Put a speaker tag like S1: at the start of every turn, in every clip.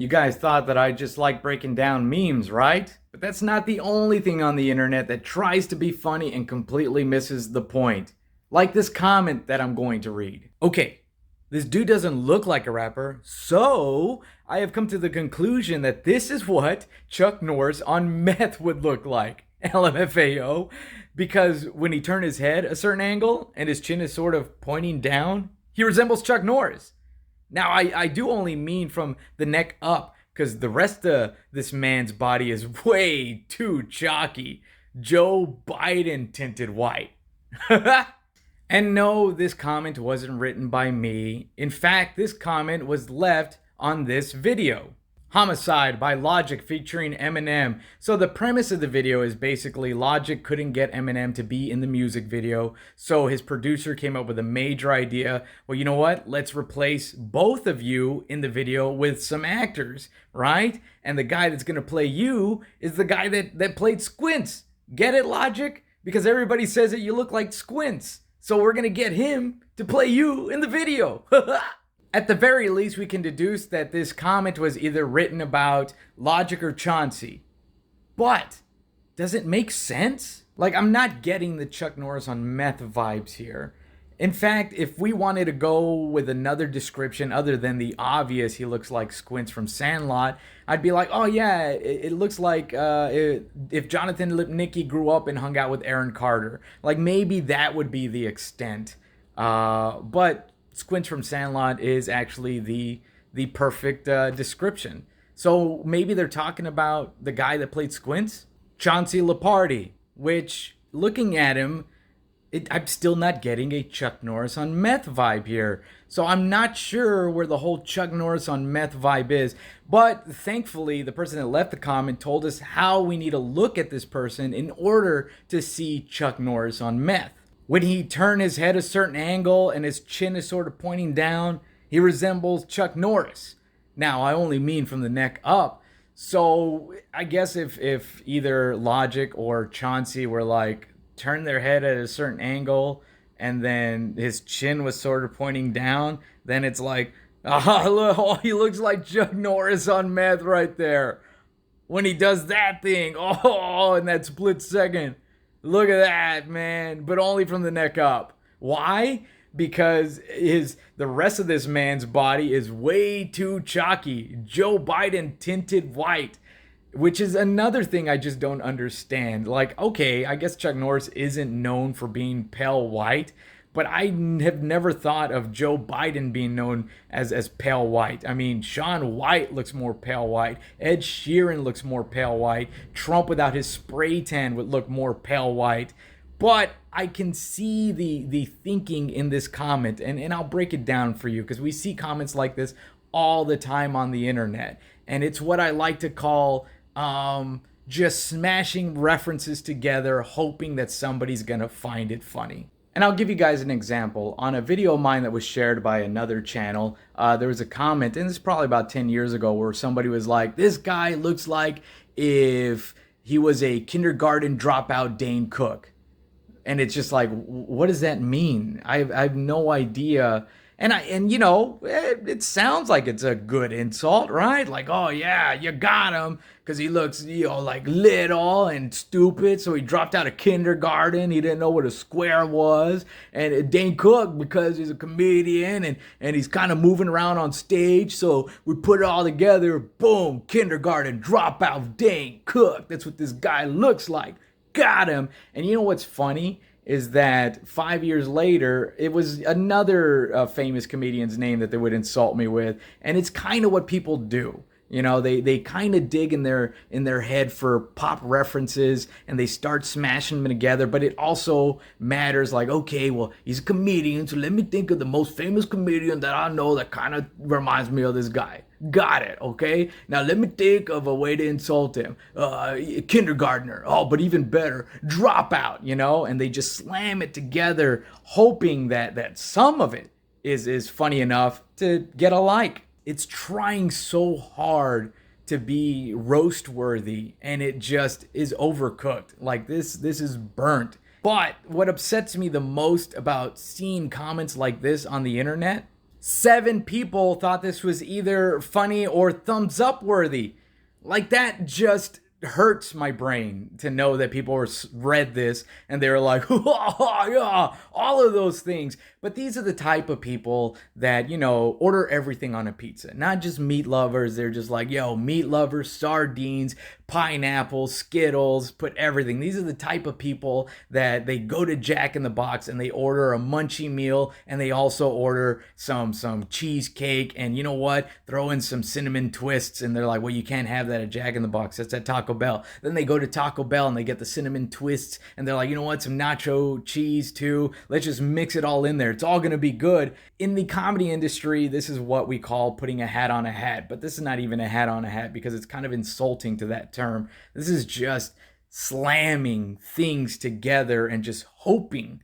S1: You guys thought that I just like breaking down memes, right? But that's not the only thing on the internet that tries to be funny and completely misses the point. Like this comment that I'm going to read. Okay, this dude doesn't look like a rapper, so I have come to the conclusion that this is what Chuck Norris on meth would look like. LMFAO. Because when he turned his head a certain angle and his chin is sort of pointing down, he resembles Chuck Norris. Now, I do only mean from the neck up, because the rest of this man's body is way too chalky. Joe Biden tinted white. And no, this comment wasn't written by me. In fact, this comment was left on this video. Homicide by Logic featuring Eminem. So the premise of the video is basically Logic couldn't get Eminem to be in the music video, so his producer came up with a major idea. Well, you know what? Let's replace both of you in the video with some actors, right? And the guy that's gonna play you is the guy that played Squints. Get it, Logic? Because everybody says that you look like Squints. So we're gonna get him to play you in the video. At the very least, we can deduce that this comment was either written about Logic or Chauncey. But does it make sense? Like, I'm not getting the Chuck Norris on meth vibes here. In fact, if we wanted to go with another description other than the obvious, he looks like Squints from Sandlot, I'd be like, oh yeah, it looks like if Jonathan Lipnicki grew up and hung out with Aaron Carter. Like, maybe that would be the extent. But Squints from Sandlot is actually the perfect description. So maybe they're talking about the guy that played Squints, Chauncey Lepardi, which, looking at him, I'm still not getting a Chuck Norris on meth vibe here. So I'm not sure where the whole Chuck Norris on meth vibe is. But thankfully, the person that left the comment told us how we need to look at this person in order to see Chuck Norris on meth. When he turned his head a certain angle and his chin is sort of pointing down, he resembles Chuck Norris. Now, I only mean from the neck up. So I guess if either Logic or Chauncey were like, turn their head at a certain angle and then his chin was sort of pointing down, then it's like, look, he looks like Chuck Norris on meth right there. When he does that thing, in that split second. Look at that, man. But only from the neck up. Why? Because the rest of this man's body is way too chalky. Joe Biden tinted white. Which is another thing I just don't understand. Like, okay, I guess Chuck Norris isn't known for being pale white, but I have never thought of Joe Biden being known as pale white. I mean, Shaun White looks more pale white. Ed Sheeran looks more pale white. Trump without his spray tan would look more pale white. But I can see the thinking in this comment, and I'll break it down for you because we see comments like this all the time on the internet. And it's what I like to call just smashing references together, hoping that somebody's gonna find it funny. And I'll give you guys an example. On a video of mine that was shared by another channel, there was a comment, and this is probably about 10 years ago, where somebody was like, this guy looks like if he was a kindergarten dropout Dane Cook. And it's just like, what does that mean? I have no idea. And you know, it sounds like it's a good insult, right? Like, oh yeah, you got him because he looks, like little and stupid. So he dropped out of kindergarten. He didn't know what a square was. And Dane Cook, because he's a comedian and he's kind of moving around on stage. So we put it all together. Boom, kindergarten dropout Dane Cook. That's what this guy looks like. Got him. And you know what's funny? Is that 5 years later, it was another famous comedian's name that they would insult me with. And it's kind of what people do. You know, they kind of dig in their head for pop references and they start smashing them together. But it also matters like, okay, well, he's a comedian. So let me think of the most famous comedian that I know that kind of reminds me of this guy. Got it, okay? Now let me think of a way to insult him. Kindergartner. Oh, but even better, dropout, And they just slam it together, hoping that some of it is funny enough to get a like. It's trying so hard to be roast worthy, and it just is overcooked. Like this is burnt. But what upsets me the most about seeing comments like this on the internet 7 people thought this was either funny or thumbs up worthy. Like, that just hurts my brain to know that people read this and they were like, oh, yeah, all of those things. But these are the type of people that, order everything on a pizza. Not just meat lovers. They're just like, yo, meat lovers, sardines, pineapple, Skittles, put everything. These are the type of people that they go to Jack in the Box and they order a munchie meal, and they also order some cheesecake, and you know what? Throw in some cinnamon twists, and they're like, well, you can't have that at Jack in the Box. That's at Taco Bell. Then they go to Taco Bell and they get the cinnamon twists, and they're like, you know what? Some nacho cheese too. Let's just mix it all in there. It's all going to be good. In the comedy industry, this is what we call putting a hat on a hat, but this is not even a hat on a hat because it's kind of insulting to that term. This is just slamming things together and just hoping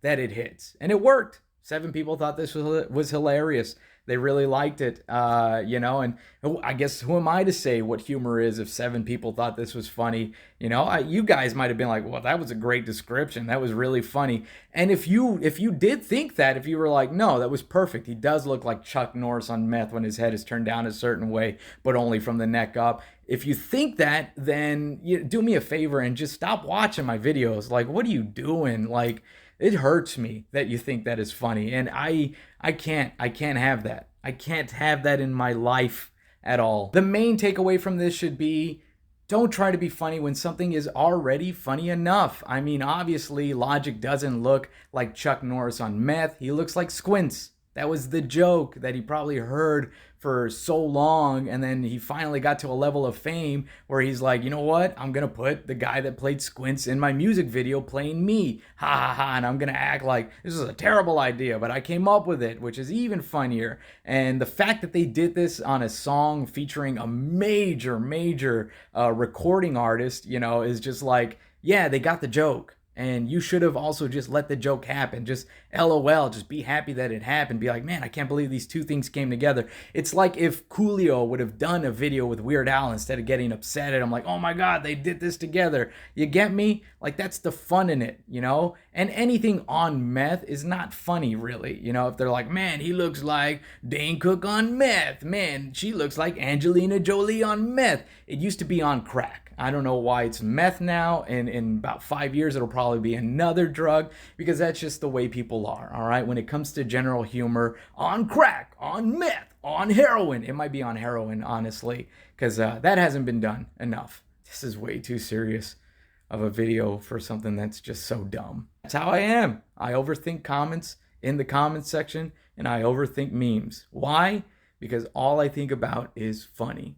S1: that it hits. And it worked. 7 people thought this was hilarious. They really liked it, and I guess who am I to say what humor is if 7 people thought this was funny? You guys might have been like, well, that was a great description. That was really funny. And if you did think that, if you were like, no, that was perfect. He does look like Chuck Norris on meth when his head is turned down a certain way, but only from the neck up. If you think that, then do me a favor and just stop watching my videos. Like, what are you doing? Like, it hurts me that you think that is funny, and I can't have that. I can't have that in my life at all. The main takeaway from this should be, don't try to be funny when something is already funny enough. I mean, obviously, Logic doesn't look like Chuck Norris on meth. He looks like Squints. That was the joke that he probably heard for so long, and then he finally got to a level of fame where he's like, you know what? I'm going to put the guy that played Squints in my music video playing me. Ha ha ha, and I'm going to act like this is a terrible idea, but I came up with it, which is even funnier. And the fact that they did this on a song featuring a major recording artist, is just like, yeah, they got the joke. And you should have also just let the joke happen. Just LOL, just be happy that it happened. Be like, man, I can't believe these two things came together. It's like if Coolio would have done a video with Weird Al instead of getting upset at him, like, oh my God, they did this together. You get me? Like, that's the fun in it, And anything on meth is not funny, really. If they're like, man, he looks like Dane Cook on meth. Man, she looks like Angelina Jolie on meth. It used to be on crack. I don't know why it's meth now, and in about 5 years it'll probably be another drug, because that's just the way people are, all right? When it comes to general humor, on crack, on meth, on heroin. It might be on heroin, honestly, because that hasn't been done enough. This is way too serious of a video for something that's just so dumb. That's how I am. I overthink comments in the comments section, and I overthink memes. Why? Because all I think about is funny.